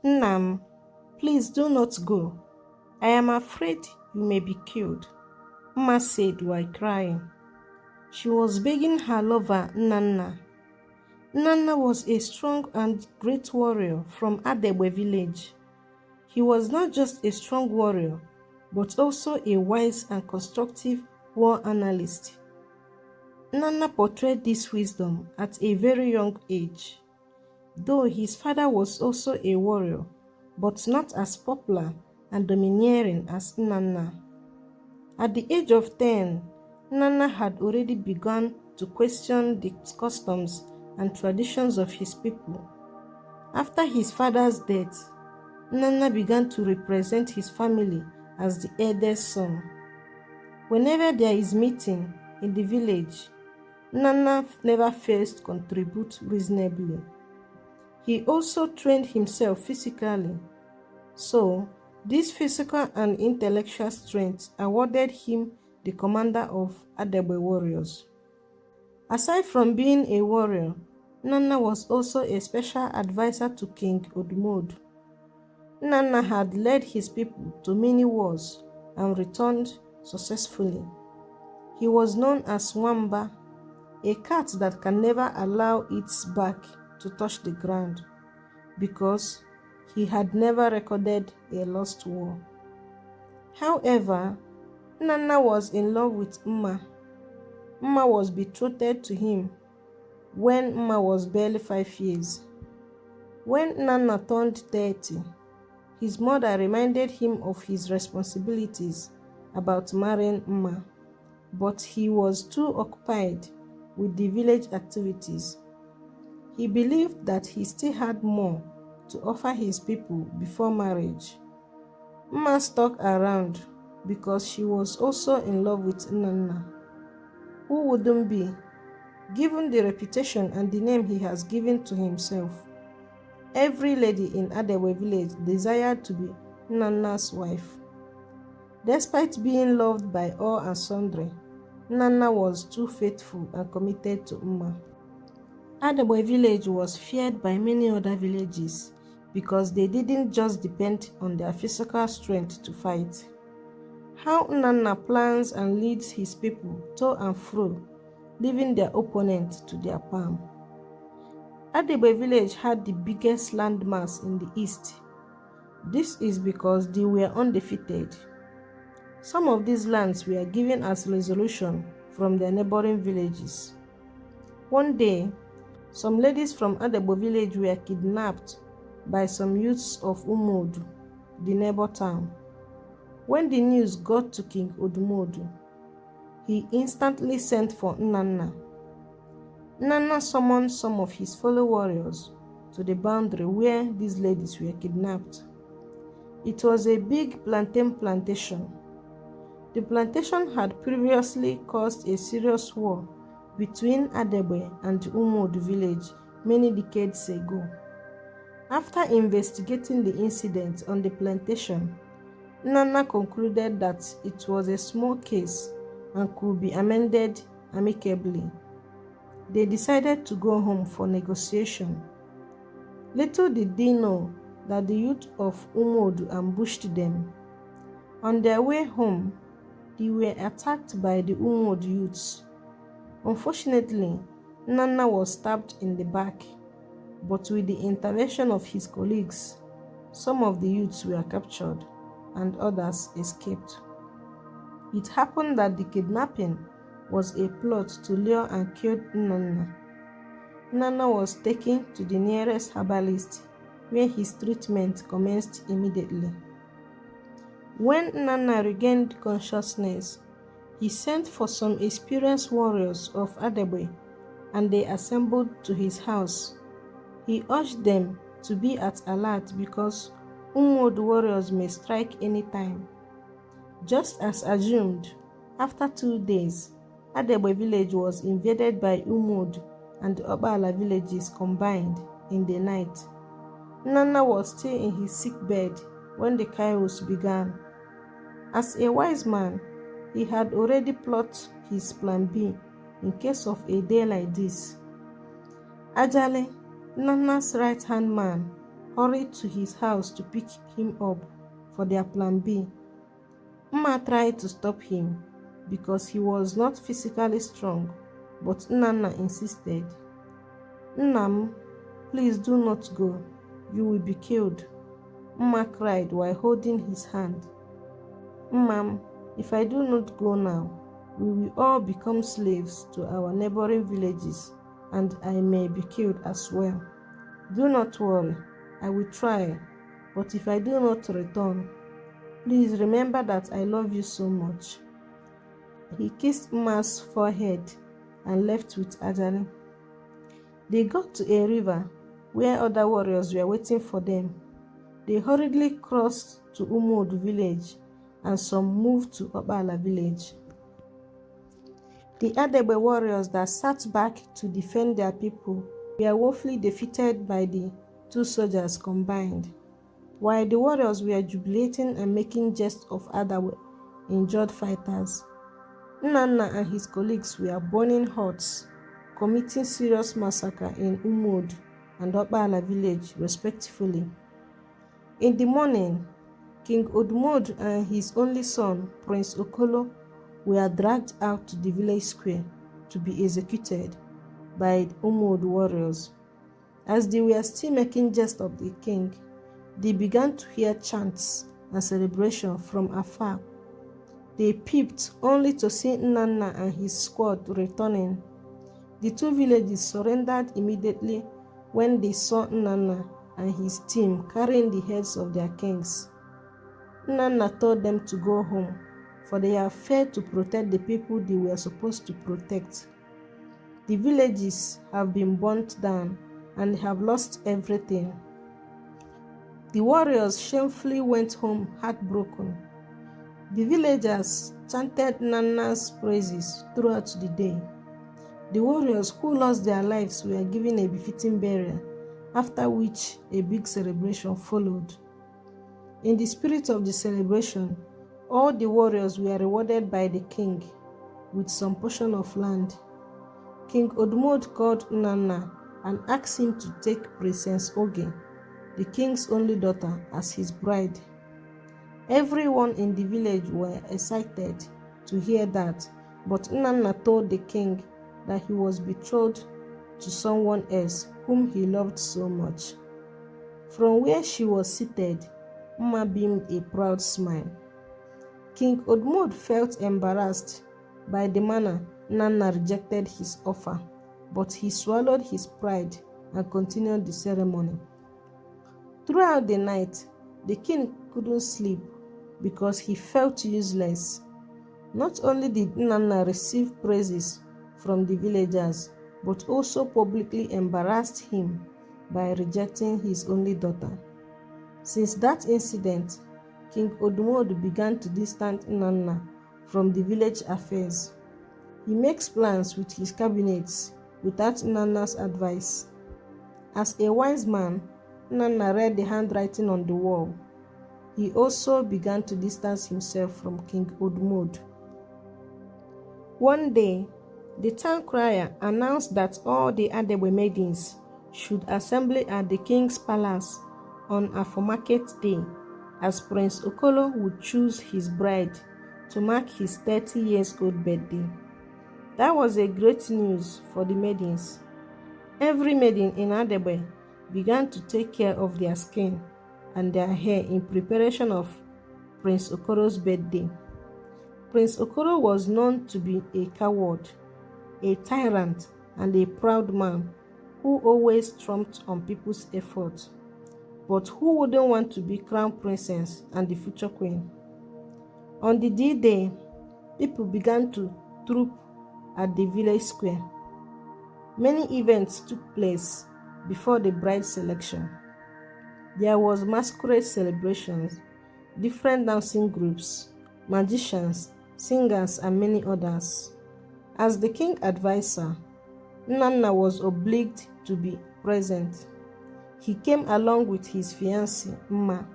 Nnam, please do not go. I am afraid you may be killed, Mma said while crying. She was begging her lover, Nnanna. Nnanna was a strong and great warrior from Adegbe village. He was not just a strong warrior, but also a wise and constructive war analyst. Nnanna portrayed this wisdom at a very young age. Though his father was also a warrior, but not as popular and domineering as Nnanna. At the age of 10, Nnanna had already begun to question the customs and traditions of his people. After his father's death, Nnanna began to represent his family as the eldest son. Whenever there is meeting in the village, Nnanna never fails to contribute reasonably. He also trained himself physically, so this physical and intellectual strength awarded him the commander of Adegbe warriors. Aside from being a warrior, Nnanna was also a special advisor to King Odumod. Nnanna had led his people to many wars and returned successfully. He was known as Nwamba, a cat that can never allow its back to touch the ground, because he had never recorded a lost war. However, Nnanna was in love with Mma. Mma was betrothed to him when Mma was barely 5 years. When Nnanna turned 30, his mother reminded him of his responsibilities about marrying Mma, but he was too occupied with the village activities. He believed that he still had more to offer his people before marriage. Mma stuck around because she was also in love with Nnanna. Who wouldn't be, given the reputation and the name he has given to himself? Every lady in Adegbe village desired to be Nnanna's wife. Despite being loved by all and sundry, Nnanna was too faithful and committed to Mma. Adegbe village was feared by many other villages because they didn't just depend on their physical strength to fight. How Nnanna plans and leads his people to and fro, leaving their opponent to their palm. Adegbe village had the biggest landmass in the east. This is because they were undefeated. Some of these lands were given as resolution from their neighboring villages. One day, some ladies from Adegbe village were kidnapped by some youths of Umuodu, the neighbor town. When the news got to King Odumodu, he instantly sent for Nnanna. Nnanna summoned some of his fellow warriors to the boundary where these ladies were kidnapped. It was a big plantain plantation. The plantation had previously caused a serious war between Adegbe and Umuodu village many decades ago. After investigating the incident on the plantation, Nnanna concluded that it was a small case and could be amended amicably. They decided to go home for negotiation. Little did they know that the youth of Umuodu ambushed them. On their way home, they were attacked by the Umuodu youths. Unfortunately, Nnanna was stabbed in the back, but with the intervention of his colleagues, some of the youths were captured and others escaped. It happened that the kidnapping was a plot to lure and kill Nnanna. Nnanna was taken to the nearest herbalist, where his treatment commenced immediately. When Nnanna regained consciousness, he sent for some experienced warriors of Adegbe, and they assembled to his house. He urged them to be at alert because Umuodu warriors may strike any time. Just as assumed, after 2 days, Adegbe village was invaded by Umuodu and the Obala villages combined in the night. Nnanna was still in his sick bed when the chaos began. As a wise man, he had already plotted his plan B in case of a day like this. Ajale, Nnanna's right-hand man, hurried to his house to pick him up for their plan B. Mma tried to stop him because he was not physically strong, but Nnanna insisted. "Nnam, please do not go. You will be killed," Mma cried while holding his hand. "Mmam, if I do not go now, we will all become slaves to our neighboring villages, and I may be killed as well. Do not worry, I will try, but if I do not return, please remember that I love you so much." He kissed Mma's forehead and left with Ajani. They got to a river where other warriors were waiting for them. They hurriedly crossed to Umud village, and some moved to Obala village. The Adegbe warriors that sat back to defend their people were woefully defeated by the two soldiers combined. While the warriors were jubilating and making jest of other injured fighters, Nnanna and his colleagues were burning huts, committing serious massacre in Umud and Obala village respectively. In the morning, King Odumod and his only son, Prince Okolo, were dragged out to the village square to be executed by Umud warriors. As they were still making jest of the king, they began to hear chants and celebration from afar. They peeped only to see Nnanna and his squad returning. The two villages surrendered immediately when they saw Nnanna and his team carrying the heads of their kings. Nnanna told them to go home, for they have failed to protect the people they were supposed to protect. The villages have been burnt down and have lost everything. The warriors shamefully went home heartbroken. The villagers chanted Nnanna's praises throughout the day. The warriors who lost their lives were given a befitting burial, after which a big celebration followed. In the spirit of the celebration, all the warriors were rewarded by the king with some portion of land. King Odumod called Nnanna and asked him to take Princess Oge, the king's only daughter, as his bride. Everyone in the village were excited to hear that, but Nnanna told the king that he was betrothed to someone else whom he loved so much. From where she was seated, Mma beamed a proud smile. King Odumod felt embarrassed by the manner Nnanna rejected his offer, but he swallowed his pride and continued the ceremony. Throughout the night, the king couldn't sleep because he felt useless. Not only did Nnanna receive praises from the villagers, but also publicly embarrassed him by rejecting his only daughter. Since that incident, King Odumod began to distance Nnanna from the village affairs. He makes plans with his cabinets without Nnanna's advice. As a wise man, Nnanna read the handwriting on the wall. He also began to distance himself from King Odumod. One day, the town crier announced that all the Adegbe maidens should assemble at the king's palace on Afomarket Day, as Prince Okolo would choose his bride to mark his 30-year-old birthday. That was a great news for the maidens. Every maiden in Adegbe began to take care of their skin and their hair in preparation of Prince Okoro's birthday. Prince Okoro was known to be a coward, a tyrant, and a proud man who always trumped on people's efforts. But who wouldn't want to be crown princess and the future queen? On the D-Day, people began to troop at the village square. Many events took place before the bride selection. There was masquerade celebrations, different dancing groups, magicians, singers, and many others. As the king advisor, Nnanna was obliged to be present. He came along with his fiancée, Mma.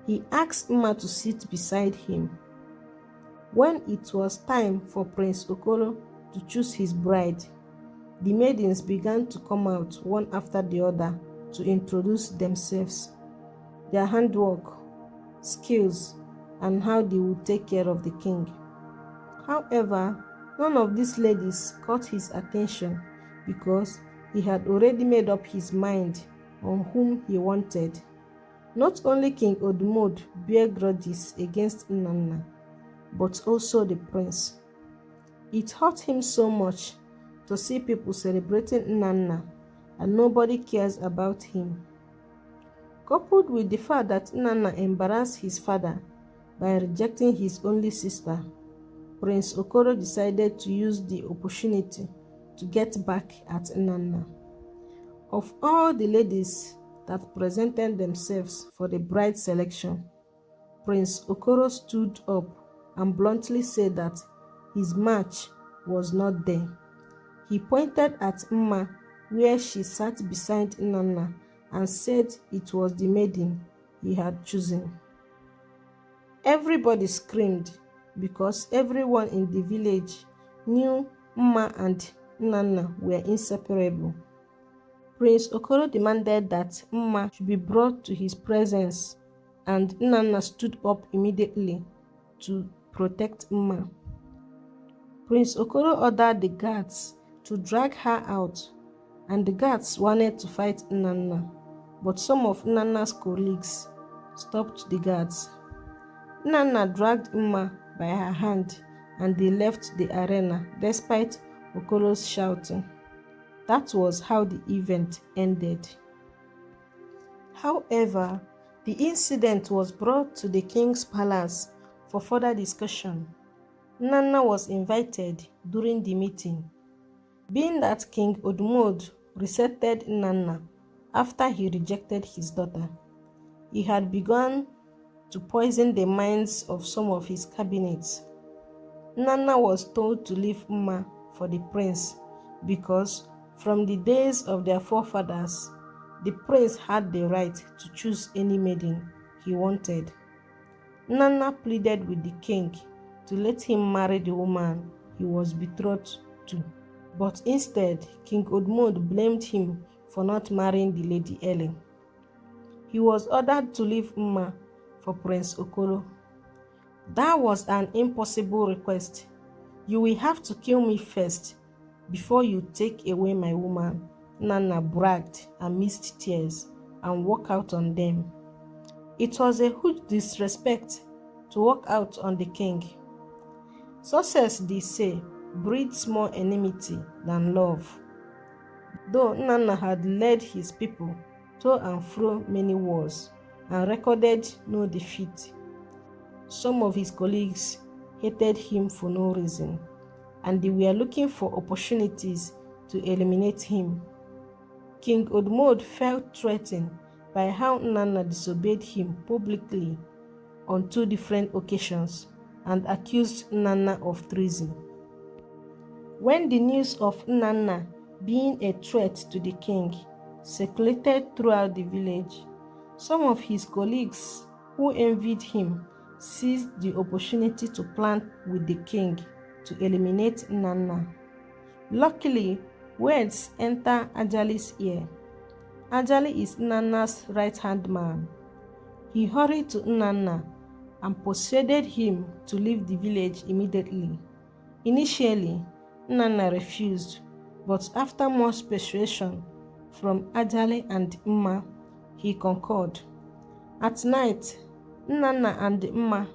He asked Mma to sit beside him. When it was time for Prince Okolo to choose his bride, the maidens began to come out one after the other to introduce themselves, their handwork, skills, and how they would take care of the king. However, none of these ladies caught his attention because he had already made up his mind on whom he wanted. Not only King Odumod bear grudges against Nnanna, but also the prince. It hurt him so much to see people celebrating Nnanna and nobody cares about him. Coupled with the fact that Nnanna embarrassed his father by rejecting his only sister, Prince Okoro decided to use the opportunity to get back at Nnanna. Of all the ladies that presented themselves for the bride selection, Prince Okoro stood up and bluntly said that his match was not there. He pointed at Mma where she sat beside Nnanna and said it was the maiden he had chosen. Everybody screamed because everyone in the village knew Mma and Nnanna were inseparable. Prince Okoro demanded that Mma should be brought to his presence, and Nnanna stood up immediately to protect Mma. Prince Okoro ordered the guards to drag her out, and the guards wanted to fight Nnanna, but some of Nnanna's colleagues stopped the guards. Nnanna dragged Mma by her hand and they left the arena despite Okoro's shouting. That was how the event ended. However, the incident was brought to the king's palace for further discussion. Nnanna was invited during the meeting. Being that King Odumod resetted Nnanna after he rejected his daughter, he had begun to poison the minds of some of his cabinets. Nnanna was told to leave Mma for the prince because from the days of their forefathers, the prince had the right to choose any maiden he wanted. Nnanna pleaded with the king to let him marry the woman he was betrothed to, but instead King Odumod blamed him for not marrying the lady early. He was ordered to leave Mma for Prince Okoro. That was an impossible request. You will have to kill me first before you take away my woman, Nnanna bragged amidst tears and walked out on them. It was a huge disrespect to walk out on the king. Success, they say, breeds more enmity than love. Though Nnanna had led his people to and fro many wars and recorded no defeat, some of his colleagues hated him for no reason, and they were looking for opportunities to eliminate him. King Odumod felt threatened by how Nnanna disobeyed him publicly on 2 different occasions and accused Nnanna of treason. When the news of Nnanna being a threat to the king circulated throughout the village, some of his colleagues who envied him seized the opportunity to plan with the king to eliminate Nnanna. Luckily, words enter Ajali's ear. Ajali is Nnanna's right-hand man. He hurried to Nnanna and persuaded him to leave the village immediately. Initially, Nnanna refused, but after much persuasion from Ajali and Mma, he concurred. At night, Nnanna and Mma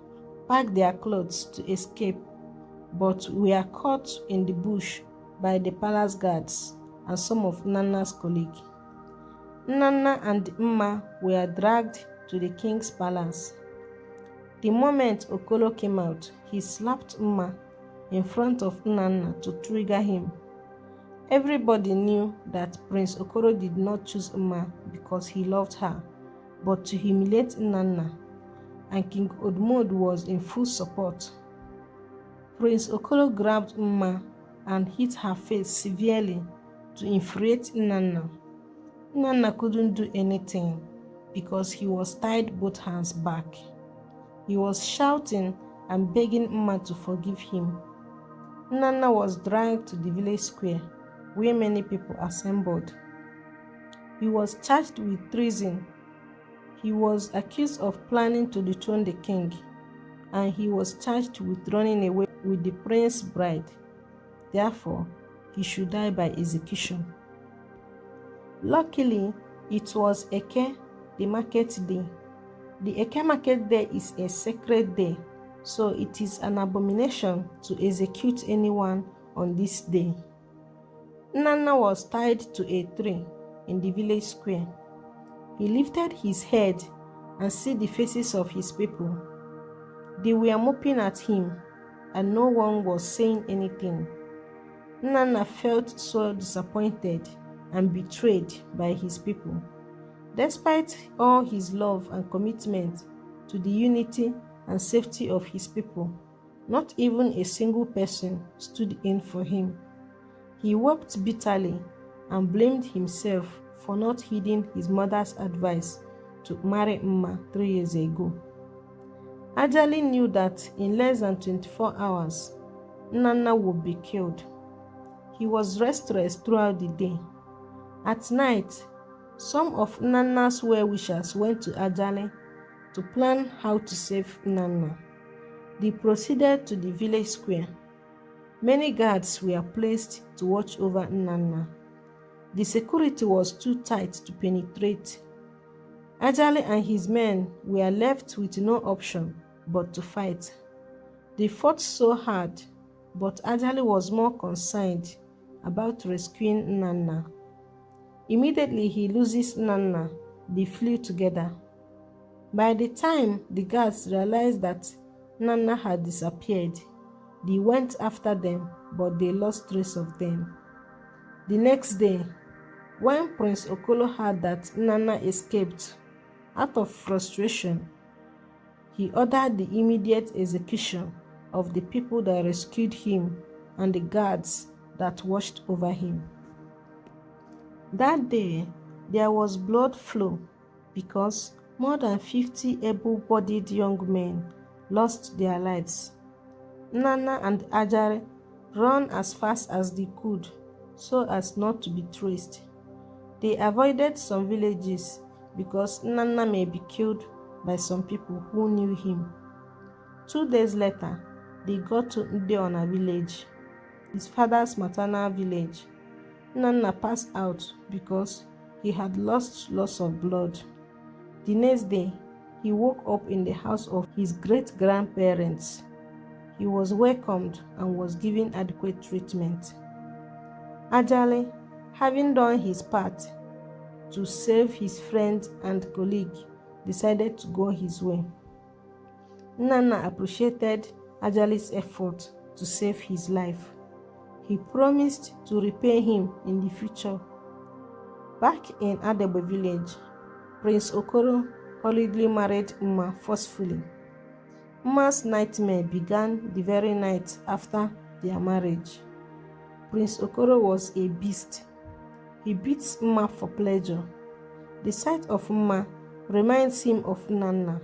packed their clothes to escape, but were caught in the bush by the palace guards and some of Nnanna's colleagues. Nnanna and Mma were dragged to the king's palace. The moment Okoro came out, he slapped Mma in front of Nnanna to trigger him. Everybody knew that Prince Okoro did not choose Mma because he loved her, but to humiliate Nnanna, and King Odumod was in full support. Prince Okoro grabbed Mma and hit her face severely to infuriate Nnanna. Nnanna couldn't do anything because he was tied both hands back. He was shouting and begging Mma to forgive him. Nnanna was dragged to the village square where many people assembled. He was charged with treason. He was accused of planning to dethrone the king, and he was charged with running away with the prince's bride. Therefore, he should die by execution. Luckily, it was Eke, the market day. The Eke market day is a sacred day, so it is an abomination to execute anyone on this day. Nnanna was tied to a tree in the village square. He lifted his head and saw the faces of his people. They were moping at him, and no one was saying anything. Nnanna felt so disappointed and betrayed by his people. Despite all his love and commitment to the unity and safety of his people, not even a single person stood in for him. He wept bitterly and blamed himself for not heeding his mother's advice to marry Mma 3 years ago. Ajali knew that in less than 24 hours, Nnanna would be killed. He was restless throughout the day. At night, some of Nnanna's well-wishers went to Ajali to plan how to save Nnanna. They proceeded to the village square. Many guards were placed to watch over Nnanna. The security was too tight to penetrate. Ajali and his men were left with no option but to fight. They fought so hard, but Ajali was more concerned about rescuing Nnanna. Immediately he loses Nnanna, they flew together. By the time the guards realized that Nnanna had disappeared, they went after them, but they lost trace of them. The next day, when Prince Okolo heard that Nnanna escaped, out of frustration, he ordered the immediate execution of the people that rescued him and the guards that watched over him. That day, there was blood flow because more than 50 able-bodied young men lost their lives. Nnanna and Ajare ran as fast as they could so as not to be traced. They avoided some villages because Nnanna may be killed by some people who knew him. 2 days later, they got to Nnanna village, his father's maternal village. Nnanna passed out because he had lost lots of blood. The next day, he woke up in the house of his great-grandparents. He was welcomed and was given adequate treatment. Ajali, having done his part to save his friend and colleague, decided to go his way. Nnanna appreciated Ajali's effort to save his life. He promised to repay him in the future. Back in Adegbe village, Prince Okoro hurriedly married Mma forcefully. Mma's nightmare began the very night after their marriage. Prince Okoro was a beast. He beats Mma for pleasure. The sight of Mma reminds him of Nnanna.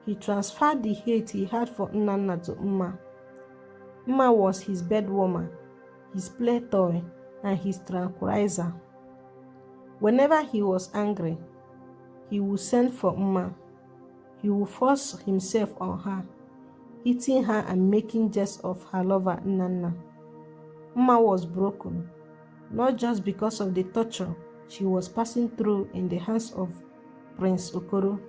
He transferred the hate he had for Nnanna to Mma. Mma was his bedwarmer, his play toy, and his tranquilizer. Whenever he was angry, he would send for Mma. He would force himself on her, hitting her and making jest of her lover Nnanna. Mma was broken, not just because of the torture she was passing through in the hands of Prince Okoro,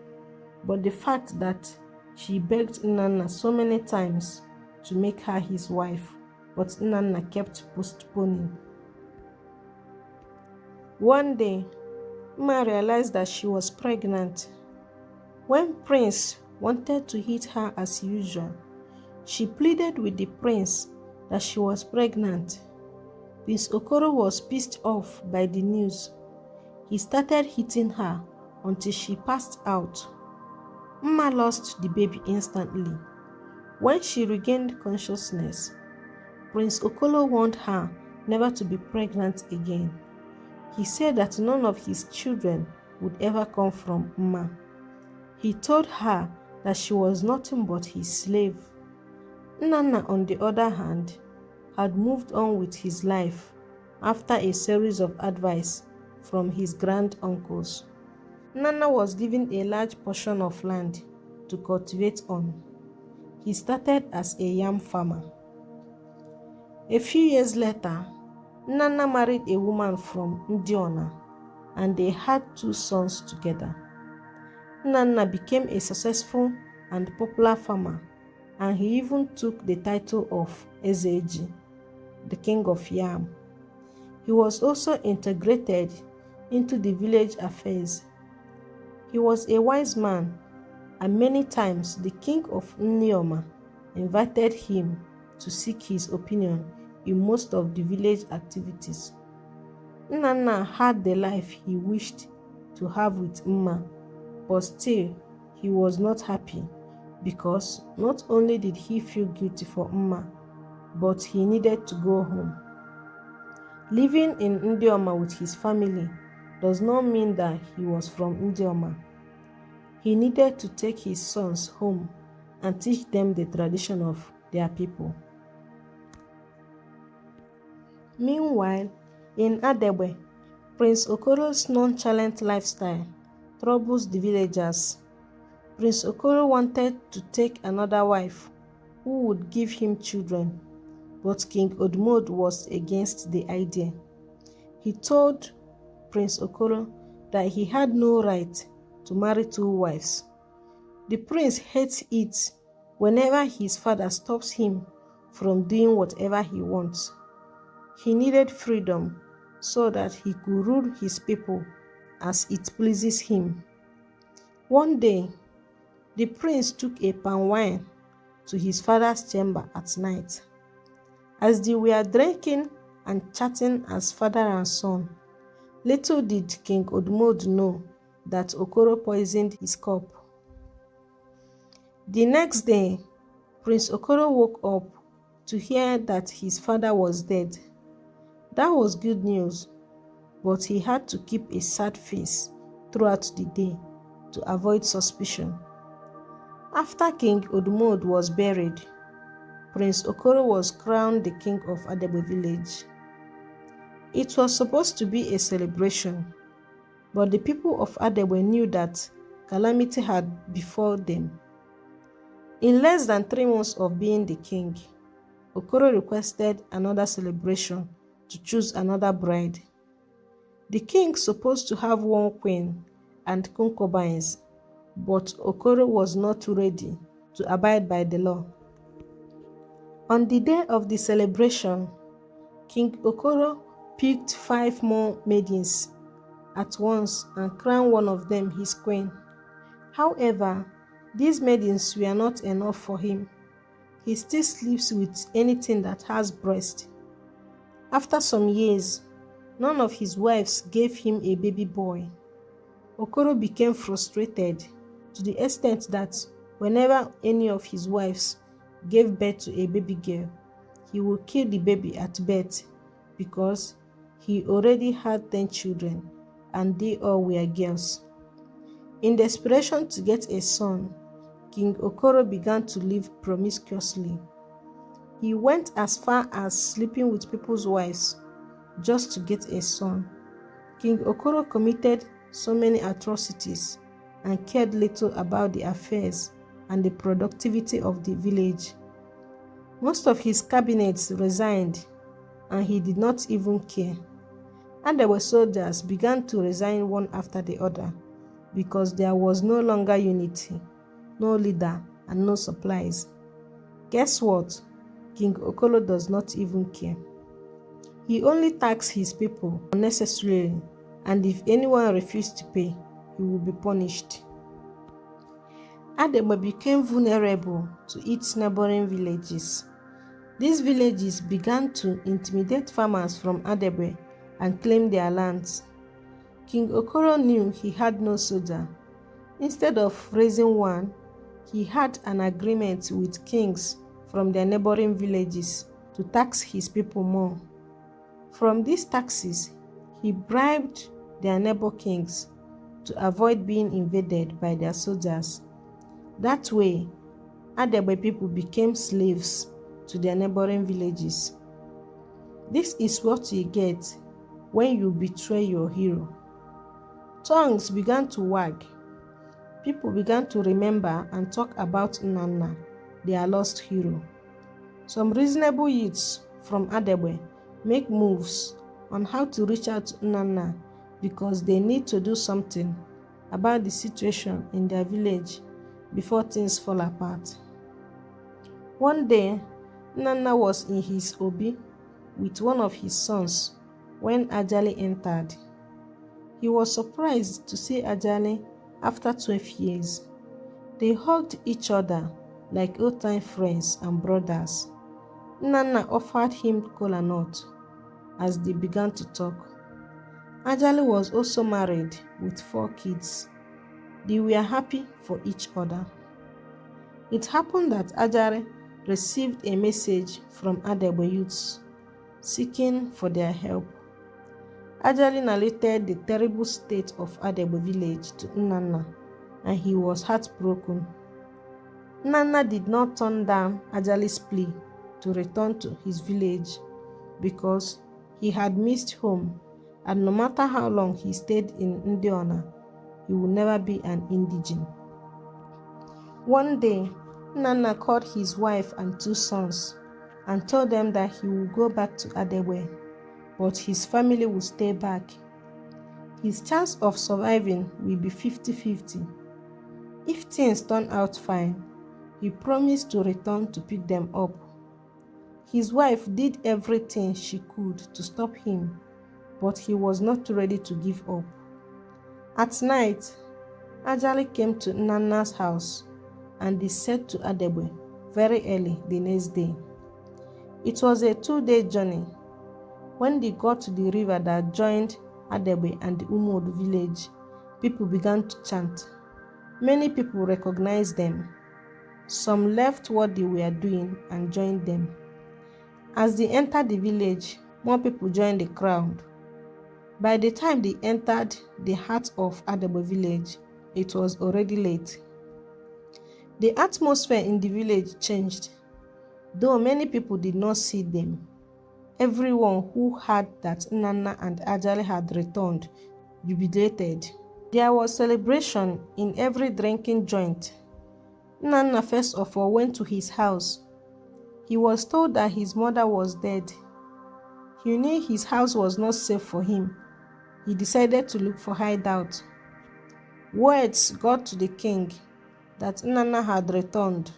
but the fact that she begged Nnanna so many times to make her his wife, but Nnanna kept postponing. One day, Mma realized that she was pregnant. When Prince wanted to hit her as usual, she pleaded with the prince that she was pregnant. Prince Okoro was pissed off by the news. He started hitting her until she passed out. Mma lost the baby instantly. When she regained consciousness, Prince Okolo warned her never to be pregnant again. He said that none of his children would ever come from Mma. He told her that she was nothing but his slave. Nnanna, on the other hand, had moved on with his life after a series of advice from his grand-uncles. Nnanna was given a large portion of land to cultivate on. He started as a yam farmer. A few years later, Nnanna married a woman from Nnanna, and they had 2 sons together. Nnanna became a successful and popular farmer, and he even took the title of Ezeji, the king of yam. He was also integrated into the village affairs. He was a wise man, and many times the king of Nnanna invited him to seek his opinion in most of the village activities. Nnanna had the life he wished to have with Mma, but still he was not happy because not only did he feel guilty for Mma, but he needed to go home. Living in Nnanna with his family does not mean that he was from Nnanna. He needed to take his sons home and teach them the tradition of their people. Meanwhile, in Adegbe, Prince Okoro's nonchalant lifestyle troubles the villagers. Prince Okoro wanted to take another wife who would give him children, but King Odumod was against the idea. He told Prince Okoro that he had no right to marry 2 wives. The prince hates it whenever his father stops him from doing whatever he wants. He needed freedom so that he could rule his people as it pleases him. One day, the prince took a palm wine to his father's chamber at night. As they were drinking and chatting as father and son, little did King Odumod know that Okoro poisoned his cup. The next day, Prince Okoro woke up to hear that his father was dead. That was good news, but he had to keep a sad face throughout the day to avoid suspicion. After King Odumod was buried, Prince Okoro was crowned the king of Adegbe village. It was supposed to be a celebration, but the people of Adegbe knew that calamity had befallen them. In less than 3 months of being the king, Okoro requested another celebration to choose another bride. The king supposed to have 1 queen and concubines, but Okoro was not ready to abide by the law. On the day of the celebration, King Okoro picked 5 more maidens at once and crowned one of them his queen. However, these maidens were not enough for him. He still sleeps with anything that has breast. After some years, none of his wives gave him a baby boy. Okoro became frustrated to the extent that whenever any of his wives gave birth to a baby girl, he would kill the baby at birth because he already had 10 children and they all were girls. In desperation to get a son, King Okoro began to live promiscuously. He went as far as sleeping with people's wives just to get a son. King Okoro committed so many atrocities and cared little about the affairs and the productivity of the village. Most of his cabinets resigned, and he did not even care. And the soldiers began to resign one after the other because there was no longer unity, no leader, and no supplies. Guess what? King Okoro does not even care. He only taxes his people unnecessarily, and if anyone refused to pay, he will be punished. Adegbe became vulnerable to its neighboring villages. These villages began to intimidate farmers from Adegbe and claim their lands. King Okoro knew he had no soldier. Instead of raising one, he had an agreement with kings from their neighboring villages to tax his people more. From these taxes, he bribed their neighbor kings to avoid being invaded by their soldiers. That way, Adegbe people became slaves to their neighboring villages. This is what you get when you betray your hero. Tongues began to wag. People began to remember and talk about Nnanna, their lost hero. Some reasonable youths from Adegbe make moves on how to reach out to Nnanna because they need to do something about the situation in their village before things fall apart. One day, Nnanna was in his obi with one of his sons when Ajali entered. He was surprised to see Ajali after 12 years. They hugged each other like old-time friends and brothers. Nnanna offered him kola nut as they began to talk. Ajali was also married with 4 kids. They were happy for each other. It happened that Ajali received a message from Adegbe youths seeking for their help. Ajali narrated the terrible state of Adegbe village to Nnanna, and he was heartbroken. Nnanna did not turn down Ajali's plea to return to his village because he had missed home, and no matter how long he stayed in Nnanna, he would never be an indigene. One day, Nnanna called his wife and 2 sons and told them that he would go back to Adegbe, but his family would stay back. His chance of surviving will be 50-50. If things turn out fine, he promised to return to pick them up. His wife did everything she could to stop him, but he was not ready to give up. At night, Ajali came to Nnanna's house and they set to Adegbe very early the next day. It was a 2-day journey. When they got to the river that joined Adegbe and the Umud village, people began to chant. Many people recognized them. Some left what they were doing and joined them. As they entered the village, more people joined the crowd. By the time they entered the heart of Adegbe village, it was already late. The atmosphere in the village changed. Though many people did not see them, everyone who heard that Nnanna and Ajali had returned jubilated. There was celebration in every drinking joint. Nnanna first of all went to his house. He was told that his mother was dead. He knew his house was not safe for him. He decided to look for hideout. Words got to the king that Nnanna had returned.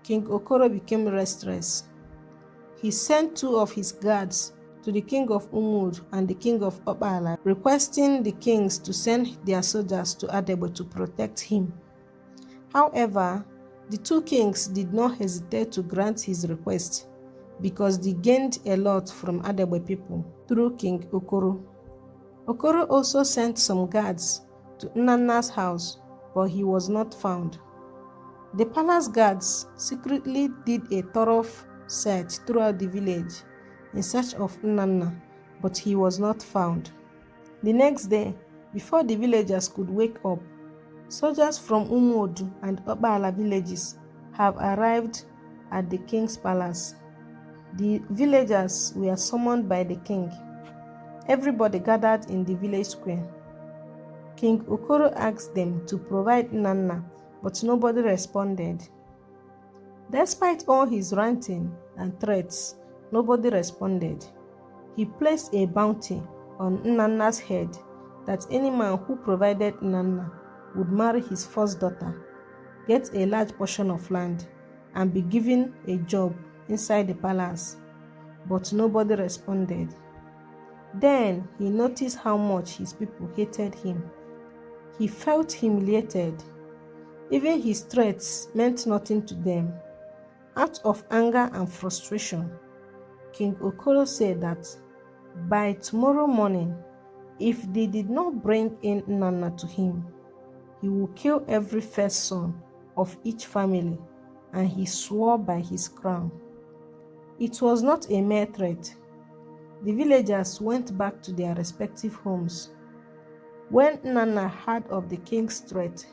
King Okoro became restless. He sent 2 of his guards to the king of Umud and the king of Obala, requesting the kings to send their soldiers to Adegbe to protect him. However, the 2 kings did not hesitate to grant his request because they gained a lot from Adegbe people through King Okoro. Okoro also sent some guards to Nnanna's house, but he was not found. The palace guards secretly did a thorough search throughout the village in search of Nnanna, but he was not found. The next day, before the villagers could wake up, soldiers from Umud and Obala villages have arrived at the king's palace. The villagers were summoned by the king. Everybody gathered in the village square. King Okoro asked them to provide Nnanna, but nobody responded. Despite all his ranting and threats, nobody responded. He placed a bounty on Nnanna's head that any man who provided Nnanna would marry his first daughter, get a large portion of land, and be given a job inside the palace. But nobody responded. Then he noticed how much his people hated him. He felt humiliated. Even his threats meant nothing to them. Out of anger and frustration, King Okoro said that by tomorrow morning, if they did not bring in Nnanna to him, he will kill every first son of each family, and he swore by his crown. It was not a mere threat. The villagers went back to their respective homes. When Nnanna heard of the king's threat,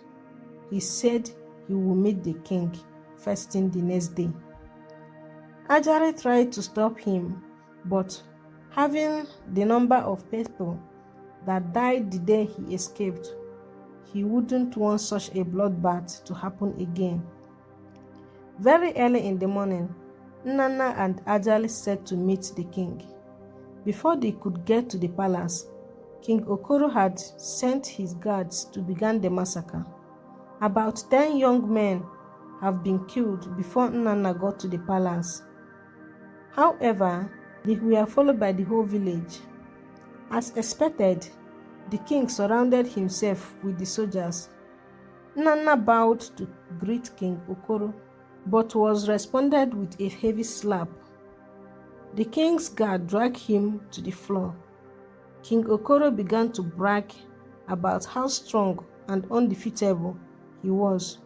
he said he would meet the king first thing the next day. Ajari tried to stop him, but Having the number of people that died the day he escaped, he wouldn't want such a bloodbath to happen again. Very early in the morning, Nnanna and Ajali set to meet the king. Before they could get to the palace, King Okoro had sent his guards to begin the massacre. About 10 young men have been killed before Nnanna got to the palace. However, they were followed by the whole village. As expected, the king surrounded himself with the soldiers. Nnanna bowed to greet King Okoro, but was responded with a heavy slap. The king's guard dragged him to the floor. King Okoro began to brag about how strong and undefeatable he was.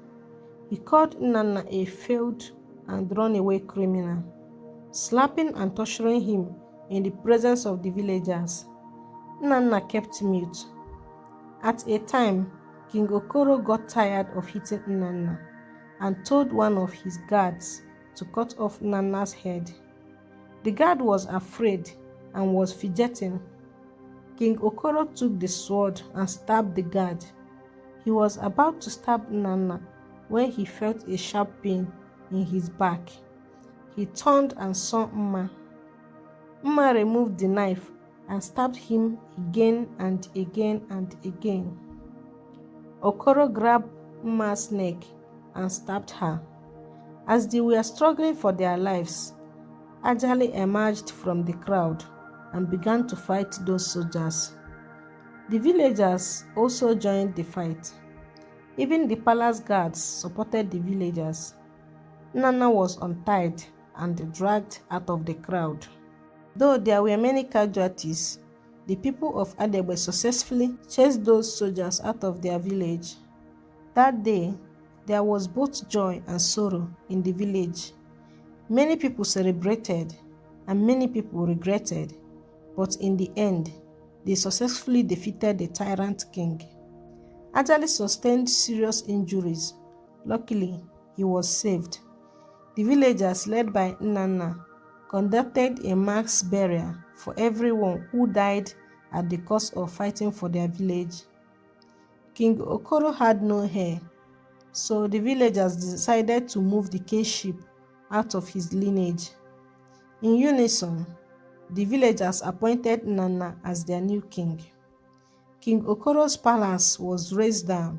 He called Nnanna a failed and runaway criminal, slapping and torturing him in the presence of the villagers. Nnanna kept mute. At a time, King Okoro got tired of hitting Nnanna and told one of his guards to cut off Nnanna's head. The guard was afraid and was fidgeting. King Okoro took the sword and stabbed the guard. He was about to stab Nnanna when he felt a sharp pain in his back. He turned and saw Mma. Mma removed the knife and stabbed him again and again and again. Okoro grabbed Mma's neck and stabbed her. As they were struggling for their lives, Ajali emerged from the crowd and began to fight those soldiers. The villagers also joined the fight. Even the palace guards supported the villagers. Nnanna was untied and dragged out of the crowd. Though there were many casualties, the people of Adegbe successfully chased those soldiers out of their village. That day, there was both joy and sorrow in the village. Many people celebrated and many people regretted, but in the end, they successfully defeated the tyrant king. Ajali sustained serious injuries. Luckily, he was saved. The villagers, led by Nnanna, conducted a mass burial for everyone who died at the cost of fighting for their village. King Okoro had no heir, so the villagers decided to move the kingship out of his lineage. In unison, the villagers appointed Nnanna as their new king. King Okoro's palace was razed down,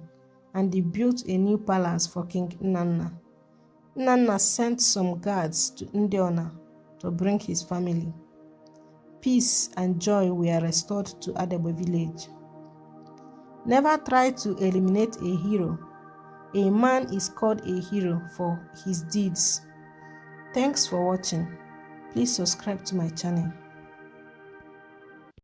and they built a new palace for King Nnanna. Nnanna sent some guards to Nnanna to bring his family. Peace and joy were restored to Adegbe village. Never try to eliminate a hero. A man is called a hero for his deeds. Thanks for watching. Please subscribe to my channel.